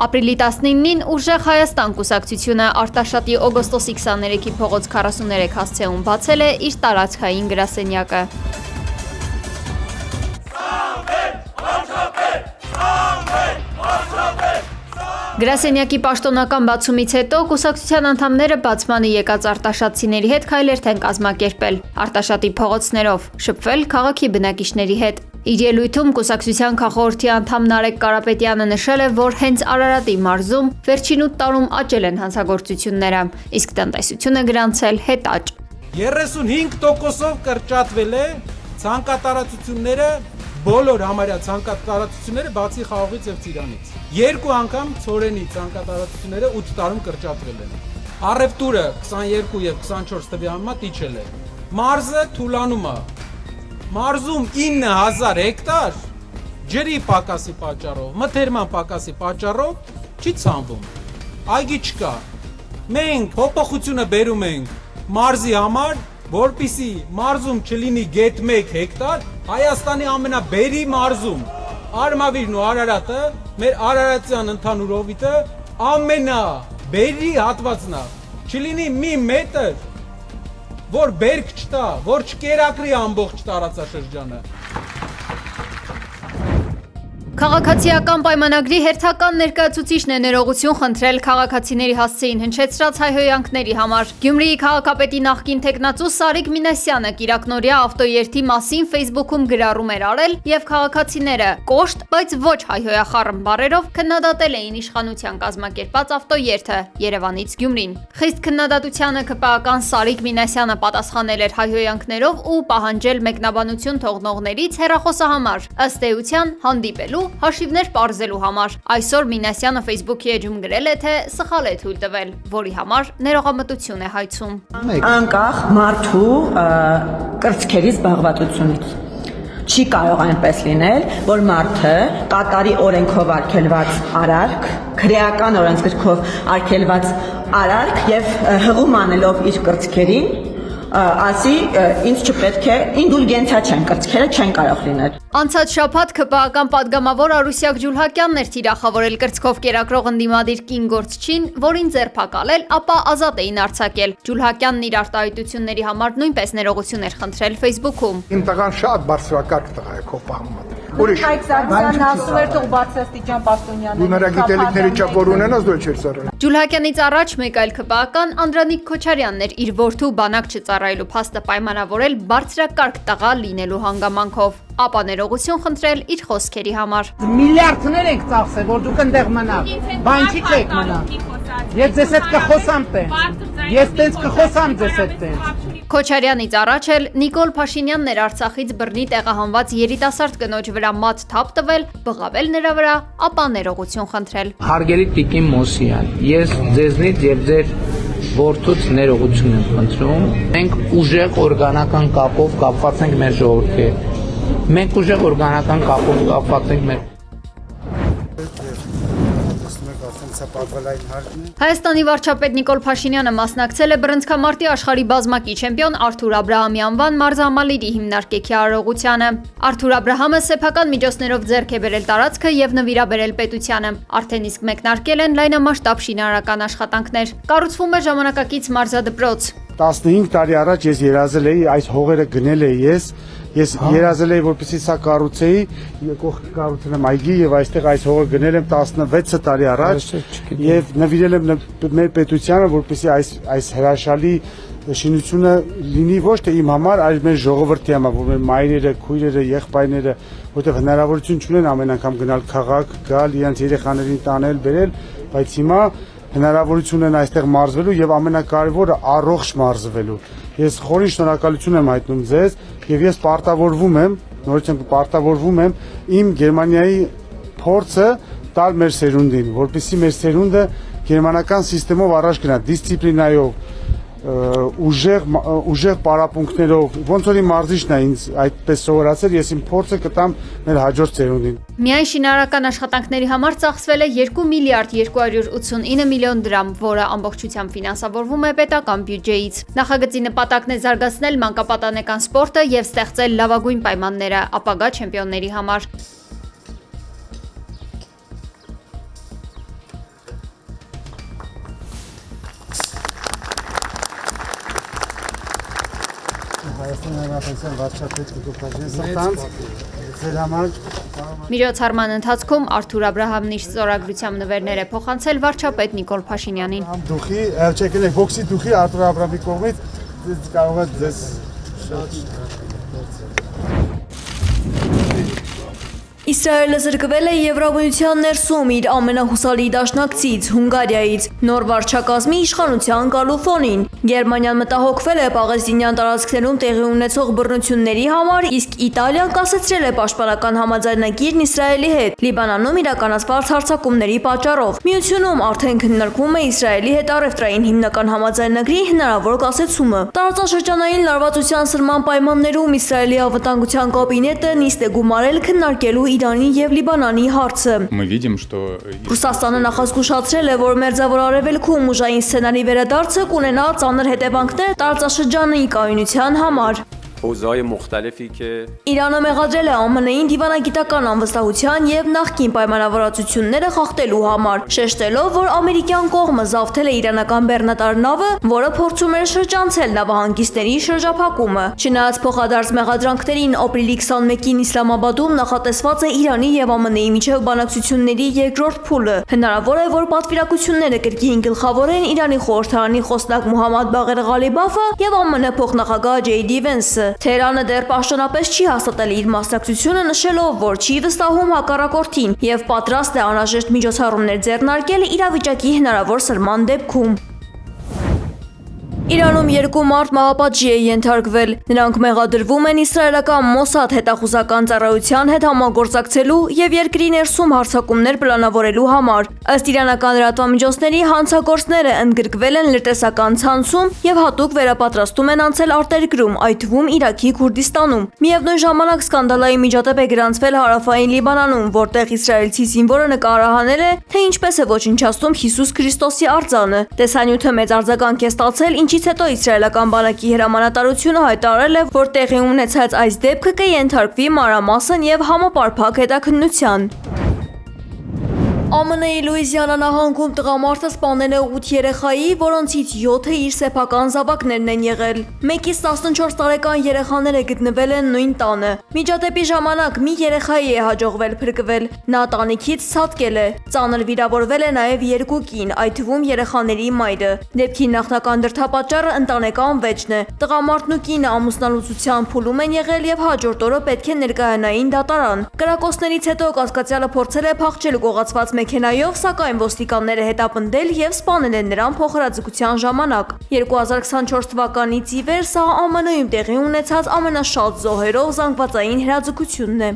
Ապրիլի 19-ին ուժեղ Հայաստան կուսակցությունը Արտաշատի օգոստոսի 23-ի փողոց 43 հասցեում բացել է իր տարածքային գրասենյակը։ Գրասենյակի պաշտոնական բացումից հետո կուսակցության անդամները բացմանը եկած արտաշատցիների հետ քայլերթ են կազմակերպել, Արտաշատի փողոցներով, շփվել քաղաքի բնակիչների հետ։ Իր ելույթում կուսակցության քաղաքորդի անդամ Նարեկ Կարապետյանը նշել է, որ հենց Արարատի մարզում վերջին 8 տարում աճել են հանցագործությունները, իսկ տնտեսությունը գրանցել հետաճ։ 35%-ով կրճատվել է ցանկատարածությունները, բոլոր համարյա ցանկատարածությունները բացի խաղողից եւ ծիրանից։ Երկու անգամ ծորենի ցանկատարածությունները 8 տարում կրճատվել են։ Առևտուրը 22 եւ 24 թվի համեմատ իջել է։ Մարզը թուլանում է։ Մարզում 9000 հեկտար ջրի պակասի պատճառով, մթերման պակասի պատճառով չի ցանվում։ Այգի չկա։ Մենք փոփոխությունը բերում ենք մարզի համար, որպիսի մարզում չլինի գետ 1 հեկտար, Հայաստանի ամենաբերի մարզում Արմավիրն ու Արարատը, մեր Արարատյան ընդհանուր հովիտը ամենաբերի հատվածն է։ Չլինի մի մետր, որ բերք չտա, որ չկերակրի ամբողջ տարածաշրջանը։ Քաղաքացիական պայմանագրի հերթական ներկայացուցիչն է ներողություն խնդրել քաղաքացիների հասցեին հնչեցրած հայհոյանքների համար։ Գյումրիի քաղաքապետի նախկին թեկնածու Սարիկ Մինասյանը կիրակնօրյա ավտոերթի մասին Facebook-ում գրառում էր արել եւ քաղաքացիները կոշտ, բայց ոչ հայհոյախառն բառերով քննադատել էին իշխանության կազմակերպած ավտոերթը Երևանից Գյումրին։ Խիստ քննադատությանը ԿՊԱ-ական Սարիկ Մինասյանը պատասխանել էր հայհոյանքներով ու պահանջել մեկնաբանություն թողնողներից հեռախոսահամար, ըստ էության հանդիպելու հաշիվներ պարզելու համար։ Այսօր Մինասյանը Facebook-ի էջում գրել է, թե սխալ է թույլ տվել, որի համար ներողամտություն է հայցում։ Անկախ մարդու կրծքերի զբաղվածությունից։ Չի կարող այնպես լինել, որ մարդը կատարի օրենքով արգելված արարք, քրեական օրենսգրքով արգելված արարք եւ հղում անելով իր կրծքերին ասի ինձ չպետք է ինդուլգենցիա չեն, կրծքերը չեն կարող լինել։ Անցած շաբաթ ԿՊԱ-ական պատգամավոր Արուսյակ Ջուլհակյանն էր թիրախավորել կրծքով կերակրող ընդդիմադիր կին գործչին, որին ձերբակալել, ապա ազատ էին արձակել։ Ջուլհակյանն իր արտահայտությունների համար նույնպես ներողություն էր խնդրել Facebook-ում։ Իմ տղան շատ բարձրակարգ տղա է քո պահմատ։ Ուրիշ Հայկսարյանն ասում էր թող բարձրաստիճան պաշտոնյաներ։ Դու նրա գիտելիքների չափ որ ունենաս դու չես ծառայել։ Ջուլհակյանից առաջ մեկ այլ ԿՊԱ-ական Անդրանիկ Քոչարյանն էր իր որդու բանակ չծառայելու փաստը պայմանավորել բարձրակարգ տղա լինելու հանգամանքով, ապա ներողություն խնդրել իր խոսքերի համար։ Միլիարդներ ենք ծախսել, որ դուք այնտեղ մնաք։ Բան չի չեք մնա։ Ես ձեզ հետ կխոսամ տենց։ Ես տենց կխոսամ ձեզ հետ տենց։ Քոչարյանից առաջ էլ Նիկոլ Փաշինյանն էր Արցախից բռնի տեղահանված երիտասարդ կնոջ վրա մատ թափ տվել, բղավել նրա վրա, ապա ներողություն խնդրել։ Հարգելի Տիկին Մոսյան, ես ձեզնից եւ ձեր որդուց ներողություն եմ խնդրում։ Մենք ուժեղ օրգանական կապով կապված ենք մեր ժողովրդի հետ։ Մենք ուժեղ օրգանական կապով կապված ենք մեր Հայաստանի վարչապետ Նիկոլ Փաշինյանը մասնակցել է բռնցքամարտի աշխարհի բազմակի չեմպիոն Արթուր Աբրահամի անվան մարզահամալիրի հիմնարկեքի արարողությանը։ Արթուր Աբրահամը սեփական միջոցներով ձեռք է բերել տարածքը եւ նվիրաբերել պետությանը։ Արդեն իսկ մեկնարկել են լայնամասշտաբ շինարարական աշխատանքներ։ Կառուցվում է ժամանակակից մարզադպրոց։ 15 տարի առաջ ես երազել էի, այս հողերը գնել էի ես երազել էի, որպեսզի սա կառուցեի, կողքը կառուցել եմ այգի եւ այստեղ այս հողը գնել եմ 16 տարի առաջ եւ նվիրել եմ մեր պետությանը, որպեսզի այս հրաշալի շինությունը լինի ոչ թե իմ համար, այլ մեր ժողովրդի համար, որ մեր մայրերը, քույրերը, եղբայրները, որտեղ հնարավորություն չունեն ամեն անգամ գնալ քաղաք, գալ, իրենց երեխաներին տանել, բերել, բայց հիմա հնարավորություն են այստեղ մարզվելու եւ ամենակարևորը առողջ մարզվելու։ Ես խորին շնորհակալություն եմ հայտնում ձեզ եւ ես պարտավորվում եմ, նորից պարտավորվում եմ իմ Գերմանիայի փորձը տալ մեր սերունդին, որպեսզի մեր սերունդը գերմանական համակարգով առաջ գնա, դիսցիպլինայով, ուժեղ պարապմունքներով, ոնց որ իմ մարզիչն է ինձ այդպես սովորացել, ես իմ փորձը կտամ մեր հաջորդ սերունդին։ Միայն շինարարական աշխատանքների համար ծախսվել է 2 միլիարդ 289 միլիոն դրամ, որը ամբողջությամբ ֆինանսավորվում է պետական բյուջեից։ Նախագծի նպատակն է զարգացնել մանկապատանեկան սպորտը եւ ստեղծել լավագույն պայմանները ապագա չեմպիոնների համար։ Հայաստանի Հանրապետության վարչապետ Գյուղապաշտպան Սրտանց ձեր համար Միջոցառման ընթացքում Արթուր Աբրահամն իր ստորագրությամբ նվերներ է փոխանցել վարչապետ Նիկոլ Փաշինյանին։ դուխի, չեկնեք բոքսի դուխի Արթուր Աբրահամի կողմից կարող է ձեզ Իսրայելը զրկվել է Եվրամիության ներսում իր ամենահուսալի դաշնակցից Հունգարիայից նոր վարչակազմի իշխանության գալու ֆոնին։ Գերմանիան մտահոգվել է պաղեստինյան տարածքներում տեղի ունեցող բռնությունների համար, իսկ Իտալիան կասեցրել է պաշտպանական համաձայնագիրն Իսրայելի հետ Լիբանանում իրականացված հարձակումների պատճառով։ Միությունում արդեն քննարկվում է Իսրայելի հետ առևտրային հիմնական համաձայնագրի հնարավոր կասեցումը։ Տարածաշրջանային լարվածության սրման պայմաններում Իսրայելի անվտանգության կաբինետը նիստ է գումարել քննարկելու Իրանի եւ Լիբանանի հարցը։ Ռուսաստանը նախազգուշացրել է, որ Մերձավոր Արևելքում ուժային սցենարի վերադարձը կունենա ծանր հետևանքներ տարածաշրջանի կայունության համար։ Իրանը մեղադրել է ԱՄՆ-ին դիվանագիտական անվստահության եւ նախկին պայմանավորվածությունները խախտելու համար, շեշտելով, որ ամերիկյան կողմը զավթել է իրանական բեռնատար նավը, որը փորձում էր շրջանցել նավահանգիստների շրջափակումը։ Չնայած փոխադարձ մեղադրանքներին ապրիլի 21-ին Իսլամաբադում նախատեսված է Իրանի եւ ԱՄՆ-ի միջև բանակցությունների երկրորդ փուլը։ Հնարավոր է, որ պատվիրակությունները կրկին գլխավորեն Իրանի խորհրդարանի խոսնակ Մոհամմադ Բաղեր Ղալիբաֆը եւ ԱՄՆ փոխնախագահ Ջեյ Դի Վենսը։ Թեհրանը դեռ պաշտոնապես չի հաստատել իր մասնակցությունը, նշելով, որ չի վստահում հակառակորդին եւ պատրաստ է անհրաժեշտ միջոցառումներ ձեռնարկել իրավիճակի հնարավոր սրման դեպքում։ Իրանում 2 մարդ մահապատժի է ենթարկվել։ Նրանք մեղադրվում են իսրայելական Մոսադ հետախուզական ծառայության հետ համագործակցելու եւ երկրի ներսում հարձակումներ պլանավորելու համար։ Ըստ իրանական լրատվամիջոցների հանցագործները ընդգրկվել են լրտեսական ցանցում եւ հատուկ վերապատրաստում են անցել արտերկրում, այդ թվում Իրաքի Քուրդիստանում։ Միևնույն ժամանակ սկանդալային միջադեպ է գրանցվել հարավային Լիբանանում, որտեղ իսրայելցի զինվորը նկարահանել է, թե ինչպես է ոչնչացնում Հիսուս Քրիստոսի արձանը։ Տեսանյութը մեծ արձագանք է ստացել, ինչից հետո իսրայելական բանակի հրամանատարությունը հայտարարել է, որ տեղի ունեցած այս դեպքը կենթարկվի մանրամասն եւ համապարփակ հետաքննության։ ԱՄՆ-ի Լուիզիանա նահանգում տղամարդը սպանել է 8 երեխայի, որոնցից 7-ը իր սեփական զավակներն են եղել։ 1-ից 14 տարեկան երեխաները գտնվել են նույն տանը։ Միջադեպի ժամանակ մի երեխայի է հաջողվել փրկվել։ Նա տանիքից ցատկել է։ Ծանր վիրավորվել է նաև 2 կին, այդ թվում երեխաների մայրը։ Դեպքի նախնական դրդապատճառը ընտանեկան վեճն է։ Տղամարդն ու կինը ամուսնալուծության փուլում են եղել եւ հաջորդ օրը պետք է ներկայանային դատարան։ Կրակոցներից հետո կասկածյալը փորձել է փախչել ուղղված մեքենայով, սակայն ոստիկանները հետապնդել եւ սպանել են նրան փոխհրաձգության ժամանակ։ 2024 թվականից ի վեր սա ԱՄՆ-ում տեղի ունեցած ամենաշատ զոհերով զանգվածային հրաձգությունն է։